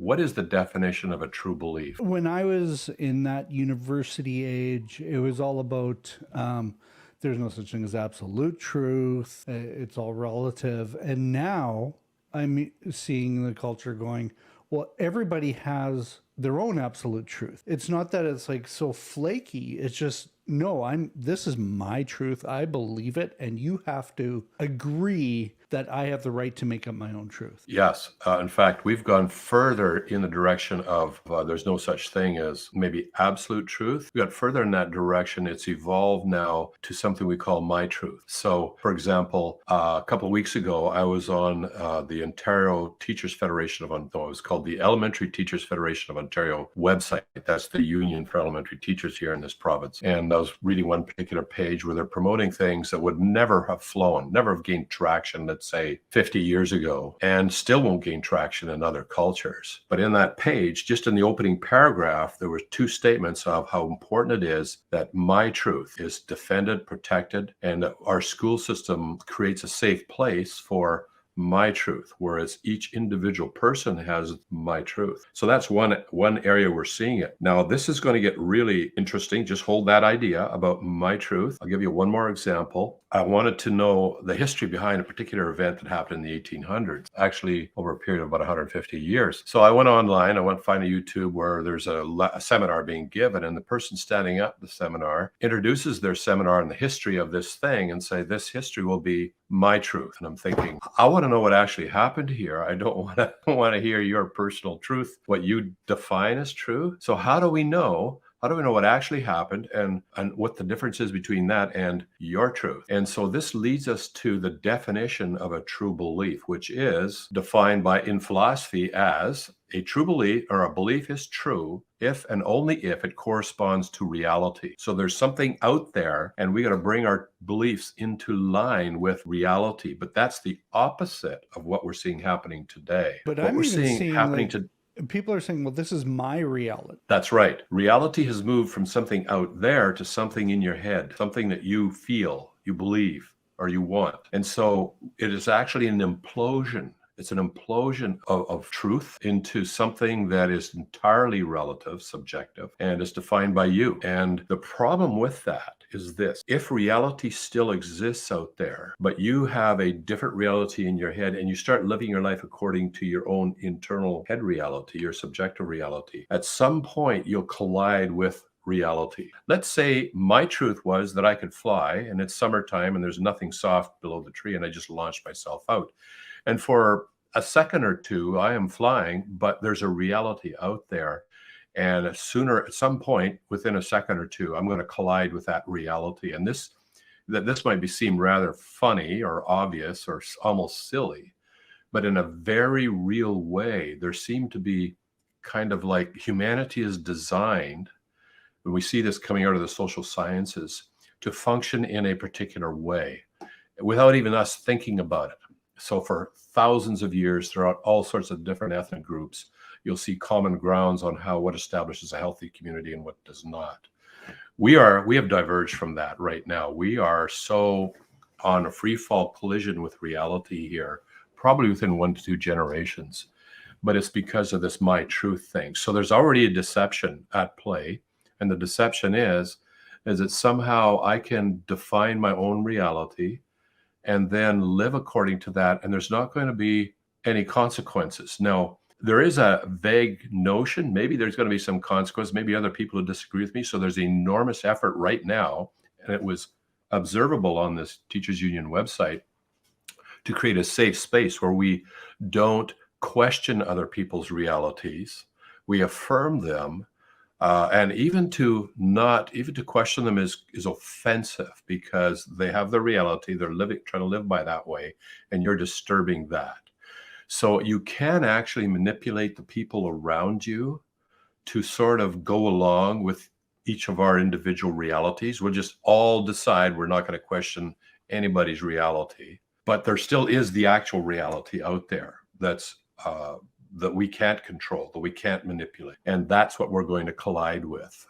what is the definition of a true belief? When I was in that university age, it was all about there's no such thing as absolute truth. It's all relative. And now I'm seeing the culture going, well, everybody has their own absolute truth. It's not that it's like so flaky. It's just, no, this is my truth. I believe it. And you have to agree that I have the right to make up my own truth. Yes. In fact, we've gone further in the direction of there's no such thing as maybe absolute truth. We got further in that direction. It's evolved now to something we call my truth. So, for example, a couple of weeks ago, I was on the Ontario Teachers Federation of Ontario. It was called the Elementary Teachers Federation of Ontario website. That's the union for elementary teachers here in this province. And I was reading one particular page where they're promoting things that would never have flown, never have gained traction, let's say 50 years ago, and still won't gain traction in other cultures. But in that page, just in the opening paragraph, there were two statements of how important it is that my truth is defended, protected, and that our school system creates a safe place for my truth, whereas each individual person has my truth. So that's one area we're seeing it. Now, this is going to get really interesting. Just hold that idea about my truth. I'll give you one more example. I wanted to know the history behind a particular event that happened in the 1800s, actually over a period of about 150 years. So I went online, I went to find a YouTube where there's a seminar being given, and the person standing up the semanar introduces their seminar and the history of this thing and say, this history will be my truth. And I'm thinking, I want to know what actually happened here. I don't want to hear your personal truth, what you define as true. So how do we know? How do we know what actually happened and what the difference is between that and your truth? And so this leads us to the definition of a true belief, which is defined in philosophy as a true belief, or a belief is true if and only if it corresponds to reality. So there's something out there and we got to bring our beliefs into line with reality. But that's the opposite of what we're seeing happening today. But What I'm we're even seeing happening like, people are saying, well, this is my reality. That's right. Reality has moved from something out there to something in your head, something that you feel, you believe, or you want. And so it is actually an implosion. It's an implosion of truth into something that is entirely relative, subjective, and is defined by you. And the problem with that is this: if reality still exists out there, but you have a different reality in your head and you start living your life according to your own internal head reality, your subjective reality, at some point you'll collide with reality. Let's say my truth was that I could fly and it's summertime and there's nothing soft below the tree and I just launched myself out. And for a second or two, I am flying, but there's a reality out there. And at some point, within a second or two, I'm going to collide with that reality. And this might seem rather funny or obvious or almost silly, but in a very real way, there seem to be kind of like humanity is designed, when we see this coming out of the social sciences, to function in a particular way without even us thinking about it. So for thousands of years, throughout all sorts of different ethnic groups, you'll see common grounds on what establishes a healthy community and what does not. We have diverged from that right now. We are so on a free fall collision with reality here, probably within 1 to 2 generations. But it's because of this my truth thing. So there's already a deception at play. And the deception is that somehow I can define my own reality and then live according to that, and there's not going to be any consequences. Now, there is a vague notion, maybe there's going to be some consequences, maybe other people who disagree with me. So there's enormous effort right now, and it was observable on this Teachers Union website, to create a safe space where we don't question other people's realities. We affirm them. And even to question them is offensive, because they have the reality, they're trying to live by that way, and you're disturbing that. So you can actually manipulate the people around you to sort of go along with each of our individual realities. We'll just all decide we're not going to question anybody's reality, but there still is the actual reality out there that's that we can't control, that we can't manipulate. And that's what we're going to collide with.